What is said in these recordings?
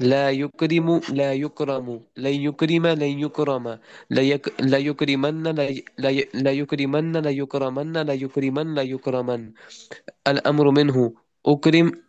لا يكرم لا يكرم لا يكرم لا يكرم لا يكرمن لا يكرمن لا يكرمن لا يكرمن لا يكرمن. الأمر منه. أكرم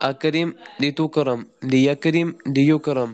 أكرم لتكرم ليكرم ليكرم.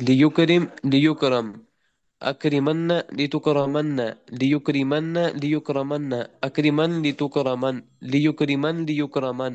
ليكرم ليكرم. أكرمن لتكرمن ليكرمن ليكرمن أكرمن لتكرمن ليكرمن ليكرمن.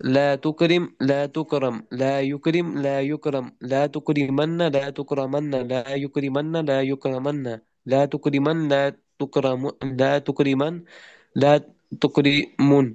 لا تكرم لا تكرم لا يكرم لا يكرم لا تكرمن لا تكرمن لا يكرمن لا يكرمن لا تكرمن لا تكرم لا تكرمن لا تكرمن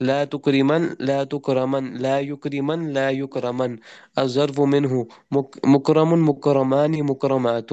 لا تكرمن لا تكرمن لا يكرمن لا يكرمن. الظرف منه مكرم مكرمان مكرمات.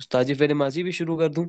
استاذ جی فعل ماضی بھی شروع کر دوں؟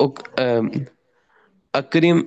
أك- أم، أكرم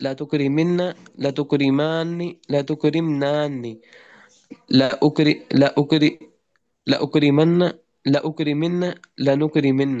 لا تكرمن لا تكرماني لا تكرمناني لا أكري لا أكري لا أكرمن لا أكرمن لا نكرمن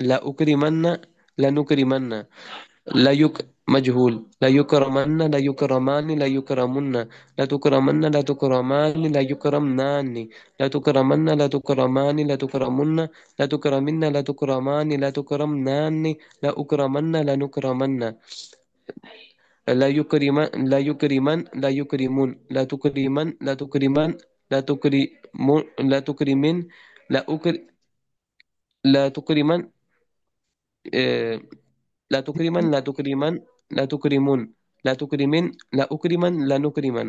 لا أكرمن لا نكرمن لا يك مجهول لا يكرمن لا يكرمان لا يكرمن لا تكرمن لا تكرمان لا يكرمنان لا تكرمن لا تكرمان لا تكرمن لا تكرمن لا تكرمان لا تكرمنان لا أكرمن لا نكرمن لا يكرمن لا يكرمون لا تكرمن لا تكرمن لا تكرمون لا تكرمن لا أكر لا تكرمن آه، لا تكرمن لا تكرمن لا تكرمون لا تكرمن لا أكرمن لا نكرمن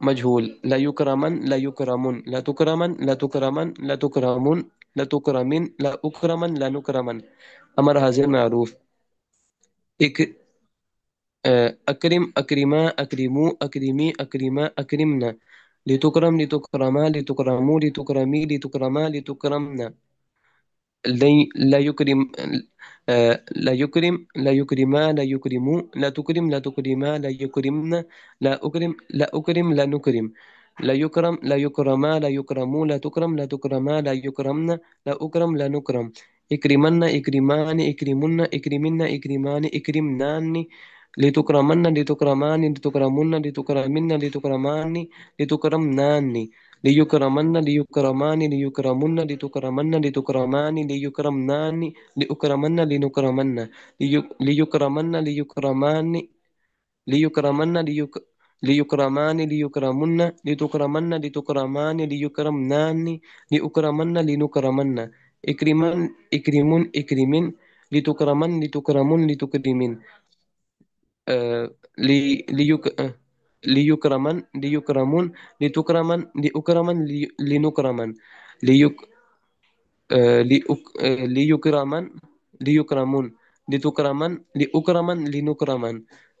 مجهول لا يكرمن لا يكرمون لا تكرمن لا تكرمن لا تكرمون لا تكرمن لا أكرمن لا نكرمن أمر حاضر معروف إك أكرم أكرما أكرموا أكرمي أكرما أكرمنا لتكرم لتكرما لتكرموا لتكرمي لتكرما لتكرمنا لا يكرم لا يكرم لا يكرما لا يكرموا لا تكرم لا تكرما لا يكرمنا لا أكرم لا أكرم لا نكرم لا يكرم لا يكرما لا يكرموا لا تكرم لا تكرما لا يكرمنا لا أكرم لا نكرم اكرمنا اكرمان اكرمنا اكرمنا اكرمان اكرمنان لتكرمن لتكرمان لتكرمن لتكرمن لتكرمان لتكرمنان ليكرمن ليكرمان ليكرمن لتكرمن لتكرمان ليكرمنان لأكرمن لنكرمن ليكرمن ليكرمان ليكرمن ليكرمان ليكرمن لتكرمن لتكرمان ليكرمنان لأكرمن لنكرمن إكرمن إكرمن إكرمن لتكرمن لتكرمن لتكرمن ليكرمن ليكرمون لتكرمن لأكرمن لنكرمن ليك ليكرمن ليكرمون لتكرمن لأكرمن لنكرمن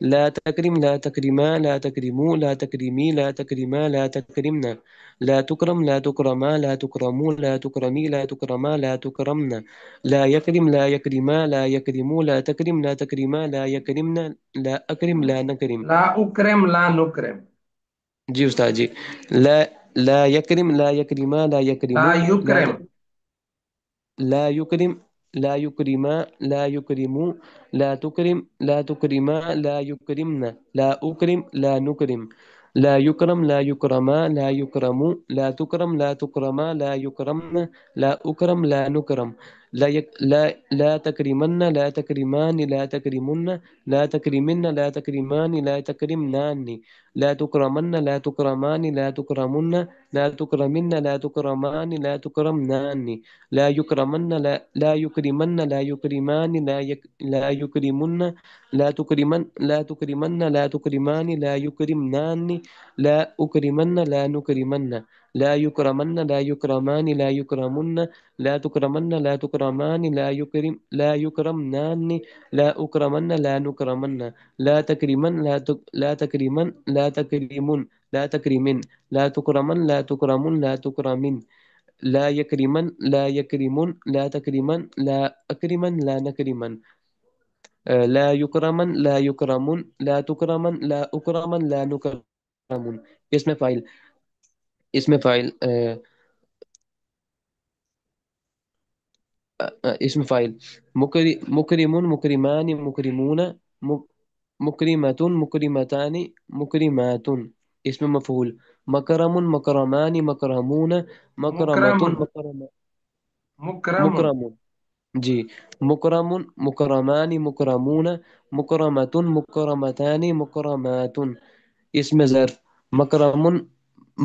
لا تكرم، لا تكرما، لا تكرموا، لا تكرمي، لا تكرما، لا تكرمنا. لا تكرم، لا تكرما، لا تكرموا، لا تكرمي، لا تكرما، لا تكرمنا. لا يكرم، لا يكرما، لا يكرموا، لا تكرم، لا تكرما، لا يكرمنا. لا أكرم، لا نكرم. لا اکرم لا نکرم. جی استاد جی. لا لا يكرم، لا يكرما، لا لا يكرموا، لا یکرم. لا يكرم، لا يكرما، لا يكرموا، لا تكرم، لا تكرما، لا يكرمنا. لا أكرم، لا نكرم. لا يكرم، لا يكرما، لا يكرموا، لا تكرم، لا تكرما، لا يكرمنا. لا أكرم، لا نكرم. لا تكرمن، لا تكرمان، لا تكرمن. لا تكرمن، لا تكرمان، لا تكرمنان. لا تكرمن، لا تكرمان، لا تكرمن. لا تكرمن، لا تكرمان، لا تكرمنان. لا يكرمن، لا يكرمن، لا يكرمان، لا يكرمن. لا تكرمن، لا تكرمن، لا تكرمان، لا يكرمنان. لا أكرمن، لا نكرمن. لا يكرمن، لا يكرمان، لا يكرمن. لا تكرمن، لا تكرمان، لا يكرمنان. لا أكرمن، لا نكرمن. لا تكرمن، لا تكرمن، لا تكرمن. لا تكرمن. لا تكرمن، لا تكرمن، لا تكرمن. لا يكرمن، لا يكرمن، لا تكرمن، لا أكرمن، لا نكرمن. لا يكرمن، لا يكرمن، لا تكرمن، لا أكرمن، لا نكرمن. اسم فاعل. اسم فاعل اسم فاعل. مكرم، مكرمان، مكرمون، مكرمة، مكرمتان، مكرمات. اسم مفعول. مكرم، مكرمان، مكرمون، مكرمة، مکرم. مکرم. مكرم. جی. مکرم، مکرمان، مکرمون، مکرمۃ، مکرمتان، مکرمات. اسم ظرف. مکرم،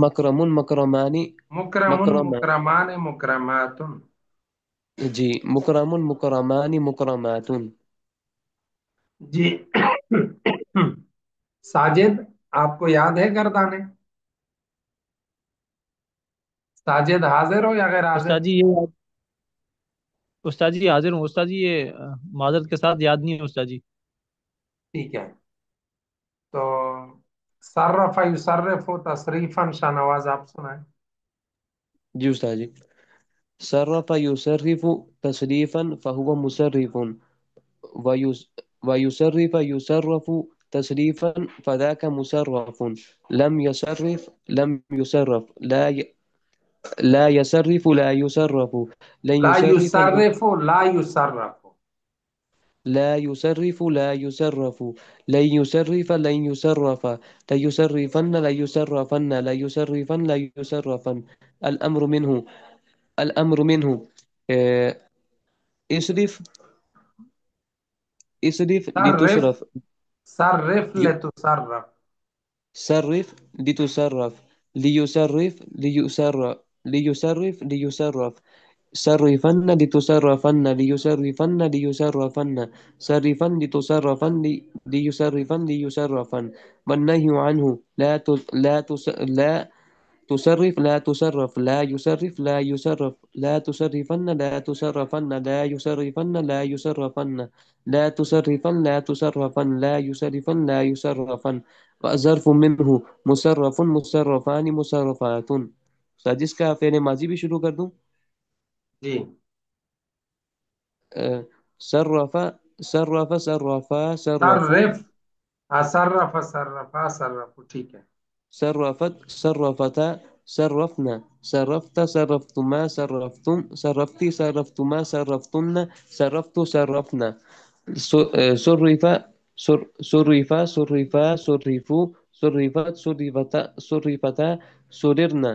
مکرم، مکرمان، مکرم مکرمہ. مکرمان مکرمات. جی. مکرم، مکرمان، مکرمات. جی. ساجد، آپ کو یاد ہے گردانے؟ ساجد حاضر ہو یا غیر حاضر؟ استاد جی یہ استاد جی حاضر ہوں استاد جی، یہ معذرت کے ساتھ یاد نہیں ہے استاد جی۔ ٹھیک ہے. تو صرف یصرف تصریفا، شاہ نواز آپ سنائیں. جی استاد جی. صرف یصرف تصریفا فهو مصرف. ويس ويصرف يصرف تصريفا فذاك مصرف. لم يصرف لم يصرف. لا يصرف لا يصرف. لن لا يصرف یصرف لا یصرف. لا يصرف لا يصرف. لن يصرف لن يصرف. لا يصرفن لا يصرفن. لا يصرفن لا يصرفن. الأمر منه. الأمر منه. آه، اصرف. اصرف صرف. لتصرف. صرف لتصرف. صرف لتصرف. ليصرف ليصرف. ليصرف ليصرف. صرفن لتصرفن. ليصرفن ليصرفن. صرفا لتصرفن ليصرفن ليصرفن. والنهي عنه. لا تصرف لا تصرف. لا يصرف لا يصرف. لا تصرفن لا تصرفن. لا يصرفن لا يصرفن. لا تصرفن لا تصرفن. لا يصرفن لا يصرفن. ظرف منه. مصرف، مصرفان، مصرفات. جس کا فعل ماضی بھی شروع کر دوں. جی. صرف، صرف، صرفا، صرفوا. صرف. صرف صرفا صرفو، ٹھیک ہے. صرفت، صرفتا، صرفنا. صرفت، صرفتما، صرفتم. صرفتي، صرفتما، صرفتن. صرفت، صرفنا. صرف، صرفا، صرفا، صرفوا. صرفت، صرفتا، صرفتا. سررنا.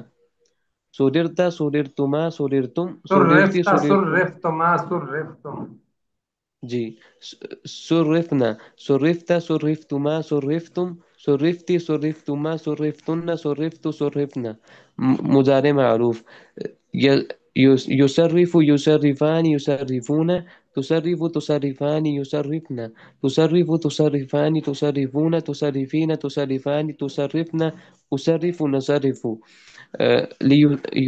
سررت، سررتما، سررتم. سررتي، صرفت سررتم. صرفتما صرفتم. جی. صرفنا. صرفت، صرفتما، صرفتم. صرفتي، صرفتما، صرفتن. صرفت، صرفنا. مضارع معروف. يصرف، يصرفان، يصرفون. تصرف تصرفان يصرفن، تصرف تصرفان تصرفون تصرفين تصرفان تصرفن، أصرف نصرف،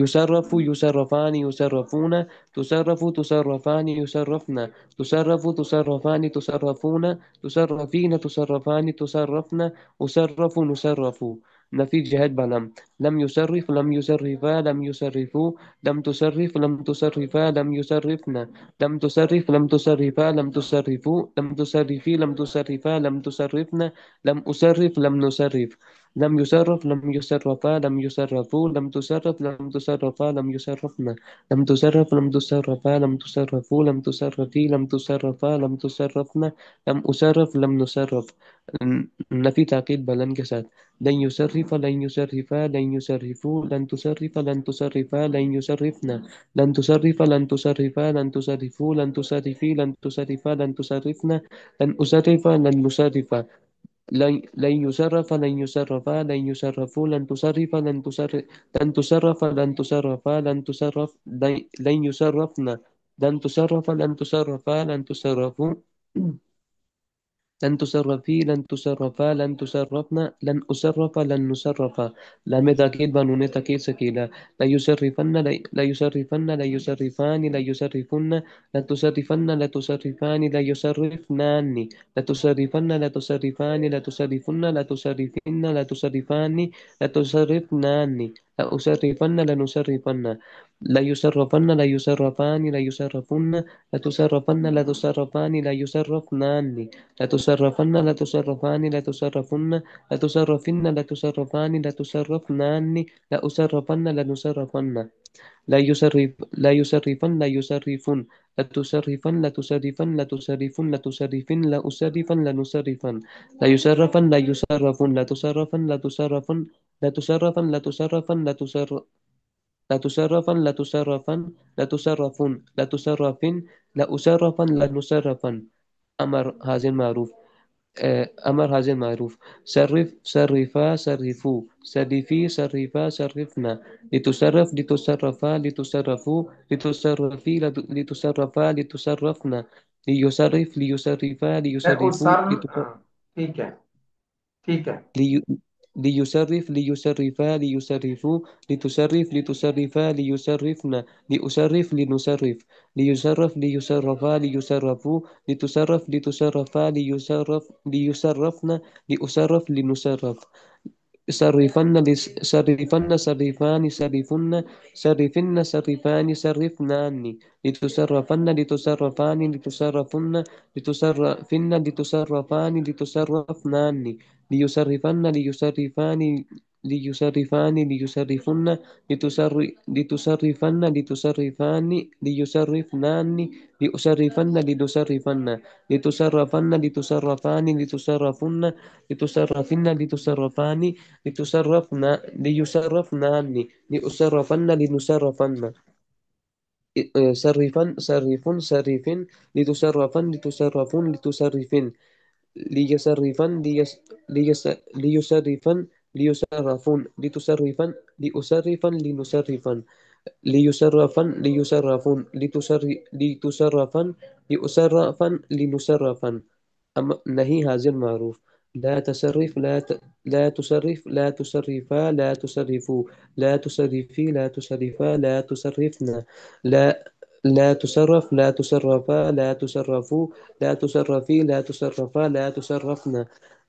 يصرف يصرفان يصرفون، تصرف تصرفان يصرفن، تصرف تصرفان تصرفون، تصرفين تصرفان تصرفن، أصرف نصرف. نفي جهد بلم. لم يصرف لم يصرفا لم يصرفوا، لم تصرف لم تصرفا لم يصرفن، لم تصرف لم تصرفا لم تصرفوا، لم تصرفي لم تصرفا لم تصرفن، لم أصرف لم نصرف، لم يصرف لم يصرفا لم يصرفوا، لم تصرف لم تصرفا لم يصرفن، لم تصرف لم تصرفا لم تصرفوا، لم تصرفي لم تصرفا لم تصرفن، لم أصرف لم نصرف. نفي تاكيد بلن کے ساتھ. لن يصرف لن يصرفا لن يصرفوا، لن تصرف لن تصرفا لن يصرفن، لن تصرف لن تصرفا لن تصرفوا، لن تصرفي لن تصرفا لن تصرفن، لن أصرف لن نصرف، لن يصرف لن يصرفا لن يصرفوا، لن تصرف لن تصرف، لن تصرف لن تصرفا لن تصرف، لن يصرفن، لن تصرف لن تصرفا لن تصرفوا، لن تصرفي لن تصرفا لن تصرفن، لن أصرف لن نصرف. لام تأكيد بنون تأكيد سكيلة. لا يصرفن لا يصرفن لا يصرفان لا يصرفن، لا تصرفن لا تصرفان لا يصرفنان، لا تصرفن لا تصرفان لا تصرفن، لا تصرفن لا تصرفان لا تصرفنان، لا أصرفن لا نصرفن، لا يصرفن لا يصرفان لا يصرفن، لا تصرفن لا تصرفان لا يصرفنان، لا تصرفن لا تصرفان لا تصرفن، لا تصرفن لا تصرفان لا تصرفنان، لا أصرفن لا نصرفن، لا يصرف لا يصرفن لا يصرفن، لا تصرفن لا تصرفن لا تصرفن لا تصرفن، لا أصرفن لا نصرفن، لا يصرفن لا يصرفن لا تصرفن لا تصرفن، لا تصرفن لا تصرفن لا تصرف، لا تصرفن لا تصرفن لا تصرفن، لا تصرفن، لا أصرفن لا نصرفن. أمر هذا معروف. أمر هذا معروف. صرف صرفا صرفوا، صرفي صرفا صرفنا، لتصرف لتصرفا لتصرفوا، لتصرفي لتصرفا لتصرفنا، ليصرف ليصرفا ليصرفوا اسر ہاں ٹھیک ہے ٹھیک ہے لي... ليصرف ليصرفا ليصرفوا، لتصرف لتصرفا ليصرفن، لأصرف لنصرف، ليصرف ليصرفا ليصرفوا، لتصرف لتصرفا ليصرف ليصرفن، لأصرف لنصرف. صرفن صرفن صرفان صرفن، صرفن صرفان صرفنان، لتصرفن لتصرفان لتصرفن، لتصرفن لتصرفان لتصرفنان، ليصرفن ليصرفان ليصرفان ليصرفن، لتصرفن لتصرفان ليصرفنان، لأصرفن لنصرفن، لتصرفن لتصرفان لتصرفن، لتصرفن لتصرفان لتصرفن، ليصرفنان، لأصرفن لنصرفن. صرفن صرفن صرفن، لتصرفن لتصرفن لتصرفن، ليصرفن ليصرفن ليصرفن، لتصرفن لأصرفن لنصرفن، ليصرفن ليصرفن لتصرفن لأصرفن لنصرفن. نہیں حاضر معروف. لا تصرف لا تصرف لا تصرفا لا تصرفوا، لا تصرفي لا تصرفا لا تصرفنا، لا لا تصرف لا تصرفا لا تصرفوا، لا تصرفي لا تصرفا لا تصرفنا،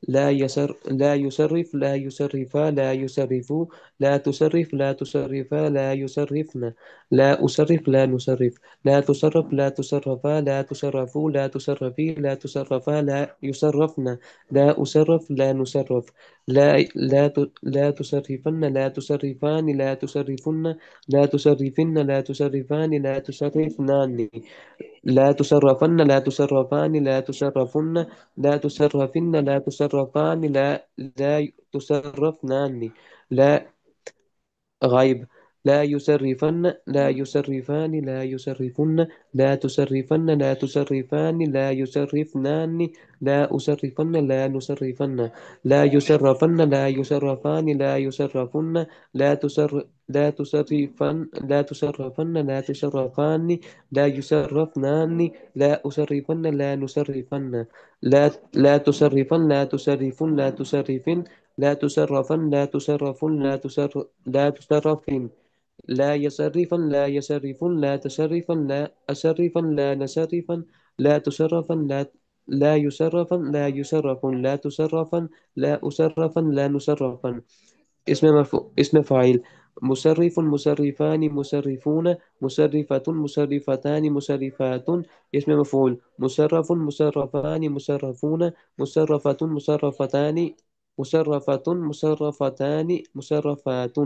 لا يصرف لا يصرفا لا يصرفوا، لا تصرف لا تصرفا لا يصرفنا، لا أصرف لا نصرف، لا تصرف لا تصرفا لا تصرفوا، لا تصرفي لا تصرفا لا يصرفن، لا أصرف لا نصرف، لا تصرفن لا تصرفان لا تصرفن، لا تصرفن لا تصرفان لا تصرفنان، لا تصرفن لا تصرفان لا تصرفن، لا تصرفن لا تصرفان لا تصرفنان، لا غائب. لا يصرفن لا يصرفان لا يصرفن، لا تصرفن لا تصرفان لا يصرفنان، لا أصرفن لا نصرفن، لا يصرفن لا يصرفان لا يصرفن، لا تصر لا تسرفن لا تسرفن لا تسرفان لا يسرفنان لا أسرفن لا نسرفن لا تسرفن لا تسرفن لا تسرفن لا تسرفن لا تسرفن لا تسرفن لا يسرفا لا يسرف لا تسرفا لا أسرفا لا نسرفا لا تسرفا لا يسرفا لا يسرف لا تسرفا لا أسرفا لا نسرفا اسم فاعل مسرف مسرفان مسرفون مسرفة مسرفتان مسرفات اسم مفعول مسرف مسرفان مسرفون مسرفة مسرفتان مسرفات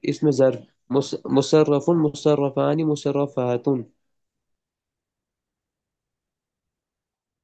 اسم ظرف مصرف مصرفان مصرفات.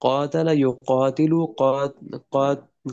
قاتل يقاتل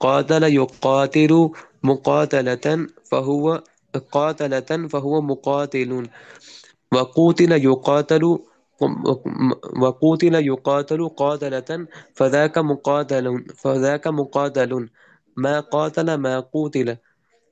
قاتل يقاتل مقاتلة فهو فهو مقاتل. وقوتل يقاتل قاتلة فذاك مقاتل. ما قاتل ما قوتل.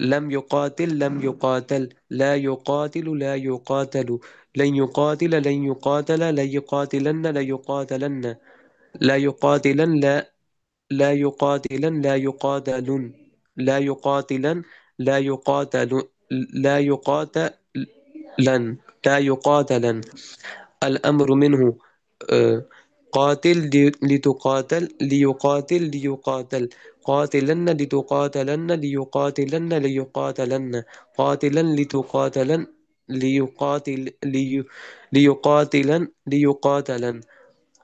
لا يقاتل لم يقاتل لا يقاتل لا يقاتل. لن يقاتل لن يقاتل لا يقاتلن لا يقاتلن. لا يقاتلن لا يقاتلن لا يقاتلن. لا يقاتلن لا يقاتل لا يقاتلن لا يقاتلن. الأمر منه قاتل لتقاتل ليقاتل قاتلن لتقاتلن ليقاتلن قاتلا لتقاتلن ليقاتلن.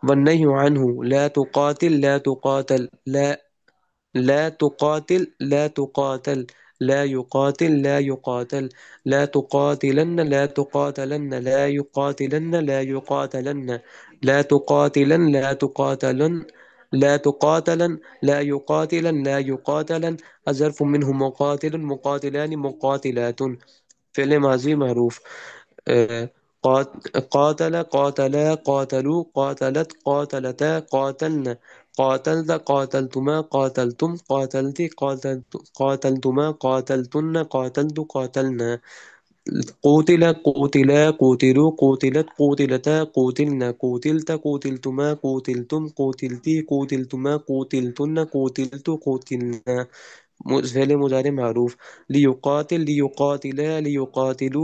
والنهي عنه لا تقاتل لا تقاتل لا يقاتل لا تقاتلن لا يقاتلن لا تقاتلن لا يقاتلن الظرف منه مقاتل مقاتلان مقاتلات. فعل ماضي معروف. آه، قاتل قاتلا قاتلوا قاتلت قاتلتا قاتلن قاتلت قاتلتما قاتلتم قاتلتما قاتلتن قاتلنا. قوتل قوتلا قوتلوا قوتلت قوتلتا قوتلنا قوتلتما قوتلتم قوتلتما قوتلنا. فعل مضارع معروف. ليقاتلوا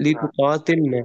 لتقاتلن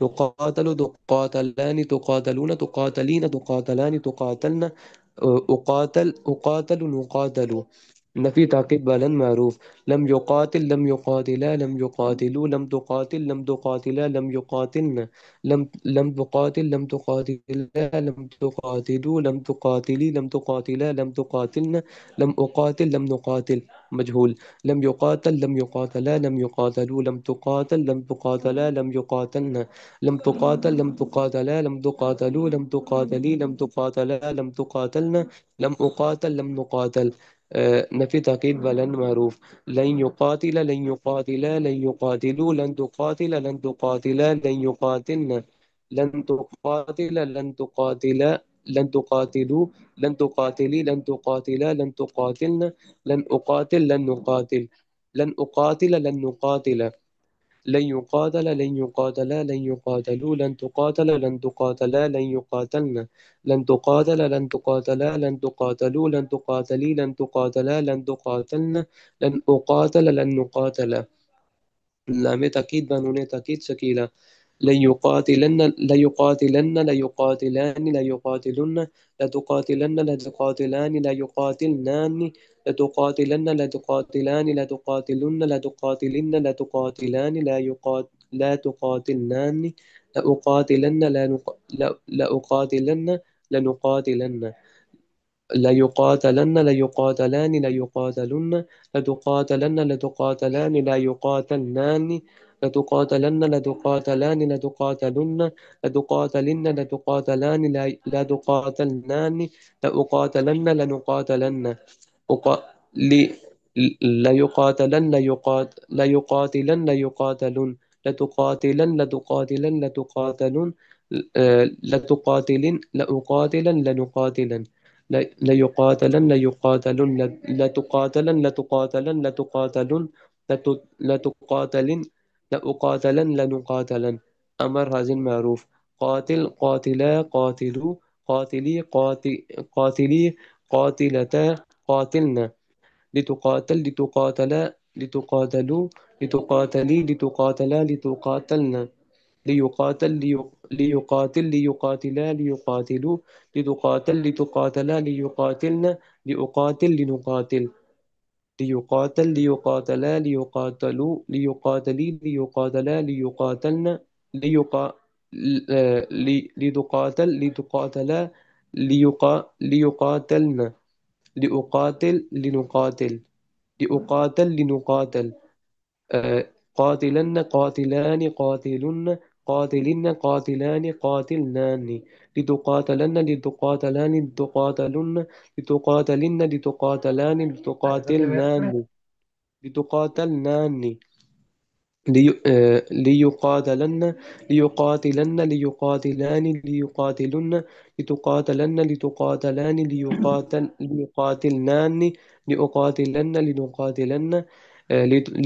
تقاتلان تقاتلون تقاتلين تقاتلان تقاتلن أقاتل نقاتل. نفي تعقيب بلن معروف. لم يقاتل لم يقاتلا لم يقاتلوا لم تقاتل لم تقاتلا لم يقاتلن لم تقاتل لم تقاتلا لم تقاتلوا لم تقاتلي لم تقاتلا لم تقاتلن لم أقاتل لم نقاتل. مجهول. لم يقاتل لم يقاتلا لم يقاتلوا لم تقاتل لم تقاتلا لم يقاتلن لم تقاتل لم تقاتلا لم تقاتلوا لم تقاتلي لم تقاتلا لم تقاتلن لم أقاتل لم نقاتل. نفي تأكيد بلن معروف. لن يقاتل لن يقاتلا لن يقاتلوا لن تقاتل لن تقاتلا لن يقاتلن لن تقاتل لن تقاتلا لن تقاتلوا لن تقاتلي لن تقاتلا لن تقاتلن لن أقاتل لن نقاتل لن أقاتل لن نقاتل. لن يقاتل لن يقاتلا لن يقاتلوا لن تقاتل لن تقاتلا لن يقاتلن لن تقاتل لن تقاتلا لن تقاتلوا لن تقاتلي لن تقاتلا لن تقاتلن لن أقاتل لن نقاتل. لام تأكيد بنون تأكيد سكيلة. ليقاتلن ليقاتلن لتقاتلن لتقاتلان ليقاتلنان لتقاتلن لتقاتلن لا تقاتلنان لأقاتلن لأقاتلن لنقاتلن ليقاتلن ليقاتلان ليقاتلن لتقاتلن لتقاتلان لا يقاتلنان لتقاتلن لتقاتلان لتقاتلن لتقاتلن لتقاتلان لا تقاتلنان لأقاتلن لنقاتلن أقا... لي... ليقاتلن ليقاتلن لتقاتلن لتقاتلن لأقاتلن لنقاتلن لتقاتلن لتقاتلن لأقاتلن لنقاتلن. أمر هذا معروف. قاتل قاتلا قاتلوا قاتلي قاتلي قاتلتا قاتلنا لتقاتل لتقاتلا لتقاتلوا لتقاتلي لتقاتلا لتقاتلن ليقاتل ليقاتلا ليقاتلوا لتقاتل لتقاتلا ليقاتلن لأقاتل لنقاتل ليقاتل ليقاتلا ليقاتلوا ليقاتلي ليقاتلا ليقاتلن ليقا لتقاتل لتقاتلا ليقاتلن لأقاتل لنقاتل لأقاتل لنقاتل. قاتلن قاتلان قاتلن قاتلن قاتلان قاتلنان لتقاتلن لتقاتلان لتقاتلن لتقاتلن لتقاتلان لتقاتلنان لتقاتلنان ليقاتلن ليقاتلن ليقاتلان ليقاتلن لتقاتلن لتقاتلان ليقاتلنان لأقاتلن لنقاتلن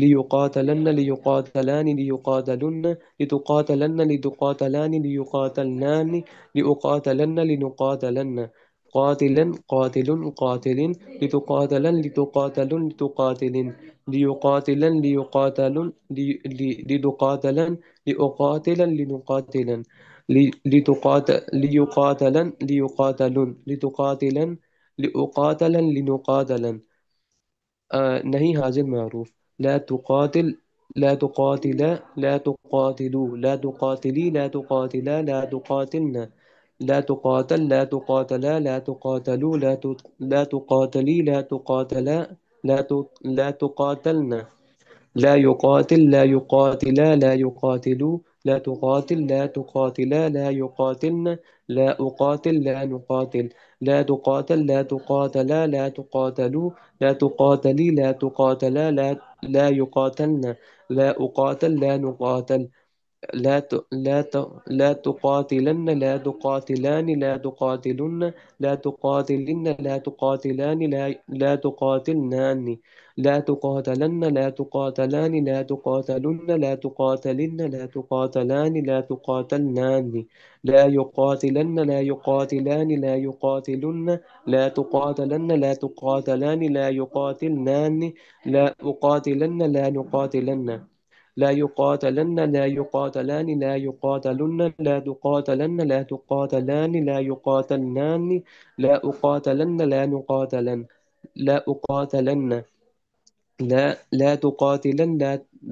ليقاتلن ليقاتلان ليقاتلن لتقاتلن لتقاتلان ليقاتلنان لأقاتلن لنقاتلن قاتلا قاتل قاتل لتقاتلن لتقاتلن لتقاتلن ليقاتلن ليقاتلن لتقاتلن لأقاتلن لنقاتلن ليقاتلن ليقاتلن لتقاتلن لأقاتلن لنقاتلن. نہیں حاضر معروف. لا تقاتل لا تقاتلا لا تقاتلوا لا تقاتلي لا تقاتلا لا تقاتلن لا تقاتل لا تقاتلا لا تقاتلوا لا تقاتلي لا تقاتلا لا تقاتلن لا يقاتل لا يقاتلا لا يقاتلوا لا تقاتل لا تقاتلا لا يقاتلن لا أقاتل لا نقاتل لا تقاتل لا تقاتلا لا تقاتلوا لا تقاتلي لا تقاتلا لا يقاتلن لا أقاتل لا نقاتل لا تقاتلن لا تقاتلان لا تقاتلن لا تقاتلن لا تقاتلان لا تقاتلنان لا تقاتلن لا تقاتلان لا تقاتلن لا تقاتلن لا تقاتلان لا تقاتلنان لا يقاتلن لا يقاتلان لا يقاتلن لا تقاتلن لا تقاتلان لا يقاتلنان لا أقاتلن لا نقاتلن لا يقاتلن لا يقاتلان لا يقاتلن لا تقاتلن لا تقاتلان لا يقاتلنان لا أقاتلن لا نقاتلن لا أقاتلن لا تقاتلن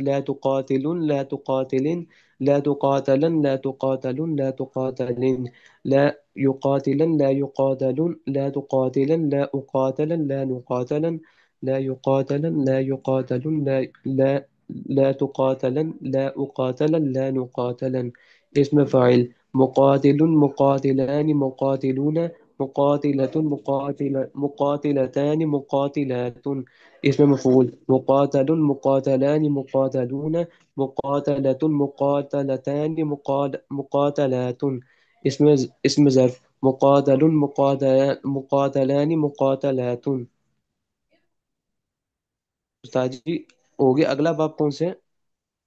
لا تقاتلن لا تقاتلن لا تقاتلن لا تقاتلن لا تقاتلن لا يقاتلن لا يقاتلن لا تقاتلن لا أقاتلن لا نقاتلن لا يقاتلن لا يقاتلن لا تقاتلن لا أقاتلن لا نقاتلن. اسم فاعل. مقاتل مقاتلان مقاتلون مقاتلة مقاتلتان مقاتلات. اسم مفعول. مقاتل مقاتلان مقاتلون مقاتلة مقاتلتان مقاتلات. اسم ظرف. مقاتل مقاتلان مقاتلات. استاد جی ہو گیا. اگلا باب کون سے؟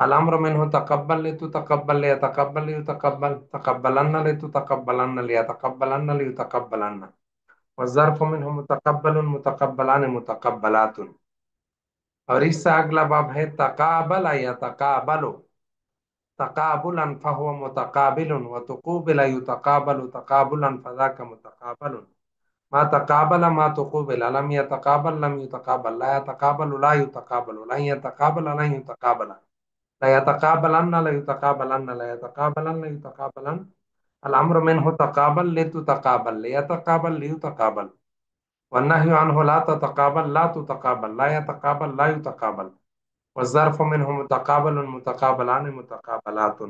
الأمر منه تقبل لتتقبل ليتقبل ليتقبل تقبلن لتتقبلن ليتقبلن ليتقبلن والظرف منه متقبل متقبلان متقبلات اور اس سے اگلا باب ہے تقابل يتقابل تقابلا فهو متقابل وتقوبل يتقابل تقابلا فذاك متقابل ما تقابل ما تقوبل لم يتقابل لم يتقابل لا يتقابل لا يتقابل لن يتقابل لن يتقابل لا يتقابلن لا يتقابلن لا يتقابلن لا يتقابلن الأمر منه تقابل لتتقابل ليتقابل ليتقابل والنهي عنه لا تتقابل لا تتقابل لا يتقابل لا يتقابل والظرف منه متقابل متقابلان متقابلات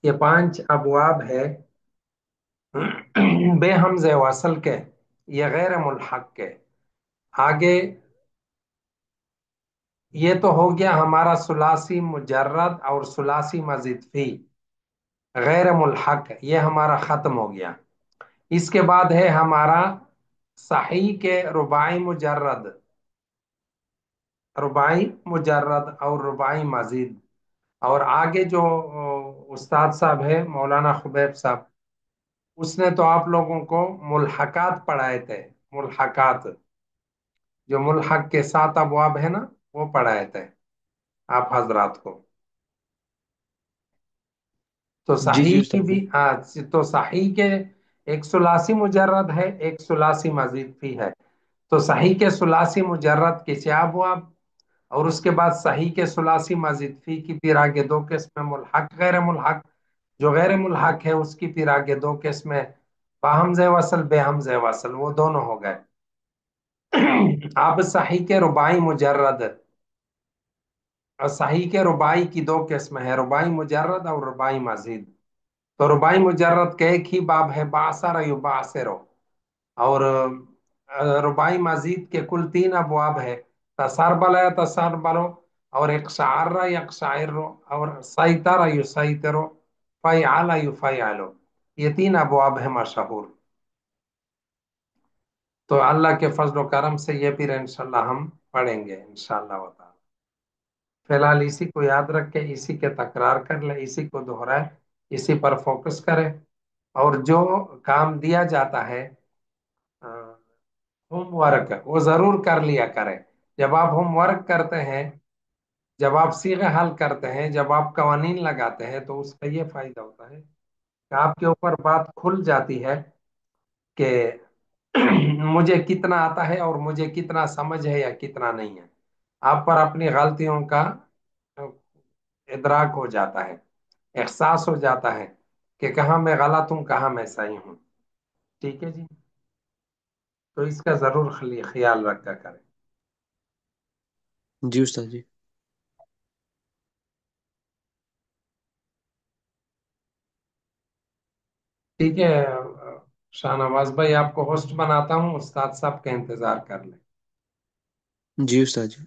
یہ 5 ابواب ہے بے حمزہ وصل کے، یہ غیر ملحق کے۔ آگے یہ تو ہو گیا ہمارا ثلاثی مجرد اور ثلاثی مزید فی غیر ملحق، یہ ہمارا ختم ہو گیا۔ اس کے بعد ہے ہمارا صحیح کے رباعی مجرد، رباعی مجرد اور رباعی مزید۔ اور آگے جو استاد صاحب ہے مولانا خبیب صاحب، اس نے تو آپ لوگوں کو ملحقات پڑھائے تھے، ملحقات جو ملحق کے 7 ابواب ہے نا وہ پڑھائے تھے آپ حضرات کو۔ تو جی جی صحیح کی استاد جی۔ بھی تو صحیح کے ایک ثلاثی مجرد ہے، ایک ثلاثی مزید فی ہے۔ تو صحیح کے ثلاثی مجرد کے 6 ابواب، اور اس کے بعد صحیح کے ثلاثی مزید فی کی پھر آگے 2 قسم ملحق غیر ملحق۔ جو غیر ملحق ہے اس کی پھر آگے 2 قسمیں باہمزہ وصل بے حمزہ وصل، وہ دونوں ہو گئے۔ اب صحیح کے رباعی مجرد اور صحیح کے رباعی کی 2 قسمیں ہیں، رباعی مجرد اور رباعی مزید۔ تو رباعی مجرد کا ایک ہی باب ہے باثر یباثر، اور رباعی مزید کے کل 3 ابواب ہے تسربل تسربلو اور اقشعر یقشعر اور سیطر یسیطر فیعل یفیعل، یہ 3 ابواب ہیں مشہور۔ تو اللہ کے فضل و کرم سے یہ پھر انشاءاللہ ہم پڑھیں گے انشاءاللہ تعالی۔ فی الحال اسی کو یاد رکھے، اسی کے تکرار کر لے، اسی کو دہرائے، اسی پر فوکس کرے، اور جو کام دیا جاتا ہے ہوم ورک وہ ضرور کر لیا کرے۔ جب آپ ہوم ورک کرتے ہیں، جب آپ صیغے حل کرتے ہیں، جب آپ قوانین لگاتے ہیں، تو اس کا یہ فائدہ ہوتا ہے کہ آپ کے اوپر بات کھل جاتی ہے کہ مجھے کتنا آتا ہے اور مجھے کتنا سمجھ ہے یا کتنا نہیں ہے۔ آپ پر اپنی غلطیوں کا ادراک ہو جاتا ہے، احساس ہو جاتا ہے کہ کہاں میں غلط ہوں کہاں میں صحیح ہوں۔ ٹھیک ہے جی، تو اس کا ضرور خیال رکھا کریں۔ جی استاد جی۔ ٹھیک ہے شاہ نواز بھائی، آپ کو ہوسٹ بناتا ہوں، استاد صاحب کا انتظار کر لیں۔ جی استاد جی۔